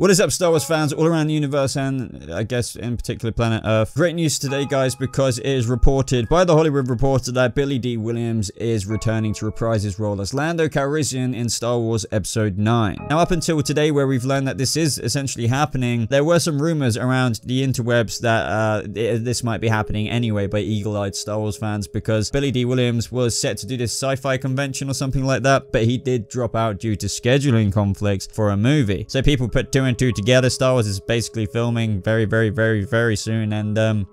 What is up, Star Wars fans all around the universe and I guess in particular planet Earth? Great news today, guys, because it is reported by the Hollywood Reporter that Dee Williams is returning to reprise his role as Lando Calrissian in Star Wars Episode 9. Now, up until today, where we've learned that this is essentially happening, there were some rumors around the interwebs that this might be happening anyway by eagle-eyed Star Wars fans, because Dee Williams was set to do this sci-fi convention or something like that, but he did drop out due to scheduling conflicts for a movie. So people put two and two together. Star Wars is basically filming very soon, and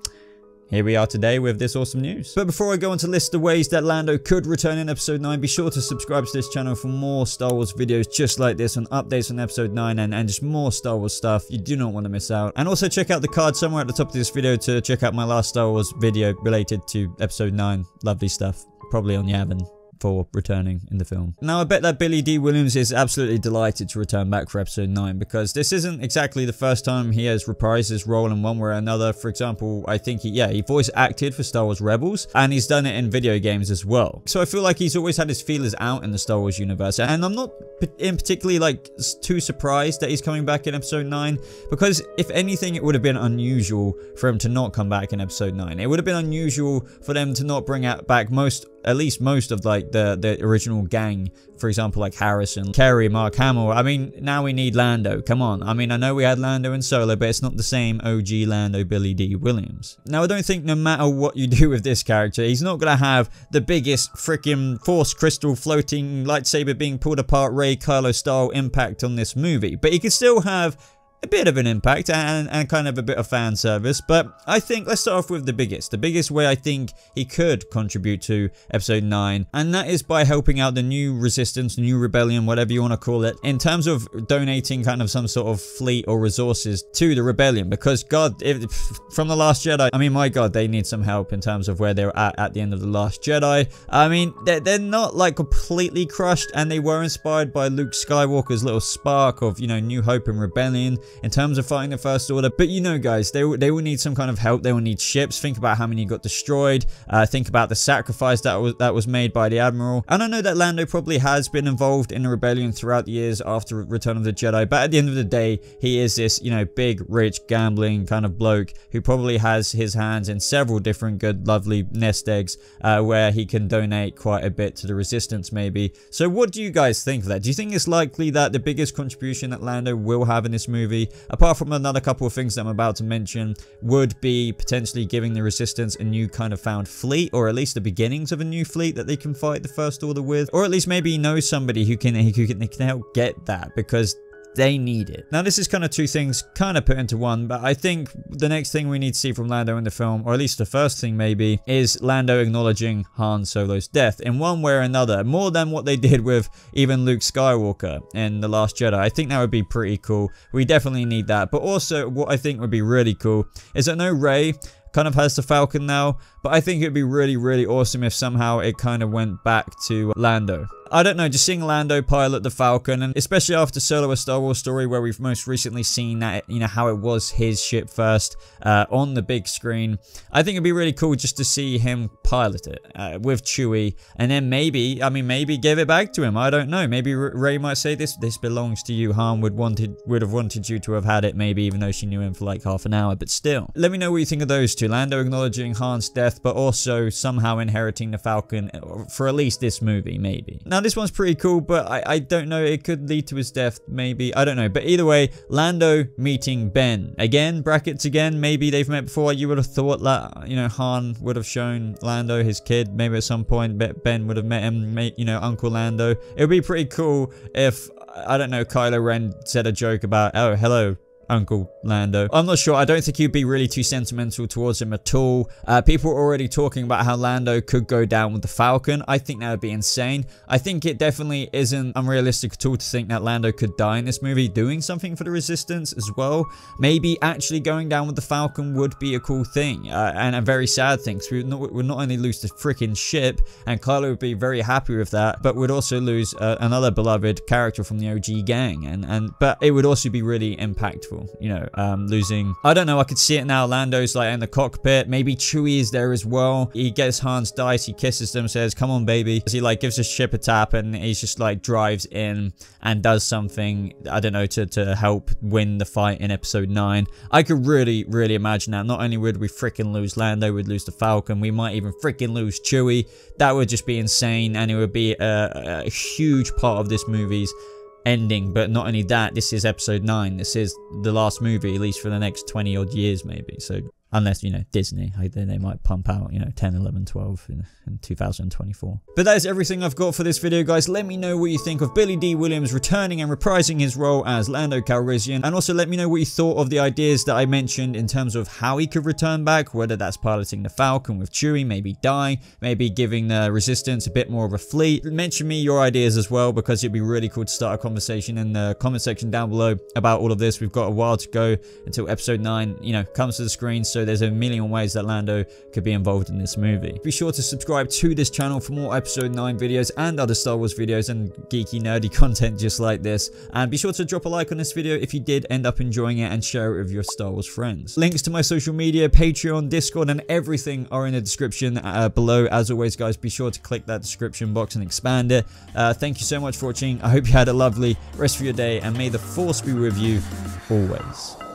here we are today with this awesome news. But before I go on to list the ways that Lando could return in Episode 9, be sure to subscribe to this channel for more Star Wars videos just like this, on updates on Episode 9 and just more Star Wars stuff. You do not want to miss out. And also check out the card somewhere at the top of this video to check out my last Star Wars video related to Episode 9. Lovely stuff. Probably on Yavin for returning in the film. Now, I bet that Dee Williams is absolutely delighted to return back for Episode 9, because this isn't exactly the first time he has reprised his role in one way or another. For example, I think he voice acted for Star Wars Rebels, and he's done it in video games as well. So I feel like he's always had his feelers out in the Star Wars universe, and I'm not in particularly like too surprised that he's coming back in Episode 9, because if anything, it would have been unusual for him to not come back in Episode 9. It would have been unusual for them to not bring back at least most of like the original gang. For example, like Harrison, Kerry, Mark Hamill. I mean, now we need Lando. Come on. I mean, I know we had Lando in Solo, but it's not the same OG Lando Dee Williams. Now, I don't think no matter what you do with this character, he's not going to have the biggest freaking Force crystal floating lightsaber being pulled apart Rey Kylo style impact on this movie. But he can still have a bit of an impact and kind of a bit of fan service. But I think let's start off with the biggest way I think he could contribute to Episode 9, and that is by helping out the new resistance, new rebellion, whatever you want to call it, in terms of donating kind of some sort of fleet or resources to the rebellion. Because God, from the Last Jedi, I mean, my God, they need some help in terms of where they're at the end of the Last Jedi. I mean, they're not like completely crushed, and they were inspired by Luke Skywalker's little spark of, you know, new hope and rebellion in terms of fighting the First Order. But you know, guys, they will need some kind of help. They will need ships. Think about how many got destroyed. Think about the sacrifice that was made by the Admiral. And I know that Lando probably has been involved in the rebellion throughout the years after Return of the Jedi, but at the end of the day, he is this, you know, big, rich, gambling kind of bloke who probably has his hands in several different good, lovely nest eggs where he can donate quite a bit to the Resistance, maybe. So what do you guys think of that? Do you think it's likely that the biggest contribution that Lando will have in this movie, apart from another couple of things that I'm about to mention, would be potentially giving the Resistance a new kind of found fleet, or at least the beginnings of a new fleet that they can fight the First Order with, or at least maybe he knows somebody who can help get that, because they need it. Now, this is kind of two things kind of put into one, but I think the next thing we need to see from Lando in the film, or at least the first thing maybe, is Lando acknowledging Han Solo's death in one way or another, more than what they did with even Luke Skywalker in The Last Jedi. I think that would be pretty cool. We definitely need that. But also, what I think would be really cool is that no, Rey kind of has the Falcon now, but I think it would be really awesome if somehow it kind of went back to Lando. I don't know, just seeing Lando pilot the Falcon, and especially after Solo: A Star Wars Story, where we've most recently seen that, you know, how it was his ship first on the big screen. I think it'd be really cool just to see him pilot it with Chewie, and then maybe give it back to him. I don't know. Maybe Rey might say, "This belongs to you." Han would have wanted you to have had it, maybe, even though she knew him for like half an hour. But still, let me know what you think of those two: Lando acknowledging Han's death, but also somehow inheriting the Falcon for at least this movie, maybe. Now, this one's pretty cool, but I don't know. It could lead to his death, maybe. I don't know. But either way, Lando meeting Ben. Again, brackets again. Maybe they've met before. You would have thought that, you know, Han would have shown Lando his kid. Maybe at some point Ben would have met him, you know, Uncle Lando. It would be pretty cool if, I don't know, Kylo Ren said a joke about, "Oh, hello, Uncle Lando." I'm not sure. I don't think he'd be really too sentimental towards him at all. People are already talking about how Lando could go down with the Falcon. I think that would be insane. I think it definitely isn't unrealistic at all to think that Lando could die in this movie doing something for the Resistance as well. Maybe actually going down with the Falcon would be a cool thing, and a very sad thing, because we'd not only lose the freaking ship, and Kylo would be very happy with that, but we'd also lose another beloved character from the OG gang, but it would also be really impactful. painful, you know, losing. I don't know, I could see it now. Lando's like in the cockpit, maybe Chewie is there as well. He gets Han's dice, he kisses them, says come on baby, as he like gives his ship a tap, and he's just like drives in and does something, I don't know, to help win the fight in episode 9. I could really imagine that. Not only would we freaking lose Lando, we'd lose the Falcon, we might even freaking lose Chewie. That would just be insane, and it would be a huge part of this movie's ending. But not only that, this is episode 9. This is the last movie, at least for the next 20 odd years maybe. So unless, you know, Disney, they might pump out, you know, 10, 11, 12 in 2024. But that is everything I've got for this video, guys. Let me know what you think of Billy Dee Williams returning and reprising his role as Lando Calrissian. And also let me know what you thought of the ideas that I mentioned in terms of how he could return back, whether that's piloting the Falcon with Chewie, maybe die, maybe giving the Resistance a bit more of a fleet. Mention me your ideas as well, because it'd be really cool to start a conversation in the comment section down below about all of this. We've got a while to go until episode 9, you know, comes to the screen. So there's a million ways that Lando could be involved in this movie. Be sure to subscribe to this channel for more episode 9 videos and other Star Wars videos and geeky nerdy content just like this. And be sure to drop a like on this video if you did end up enjoying it, and share it with your Star Wars friends. Links to my social media, Patreon, Discord, and everything are in the description below. As always, guys, be sure to click that description box and expand it. Thank you so much for watching. I hope you had a lovely rest of your day, and may the Force be with you always.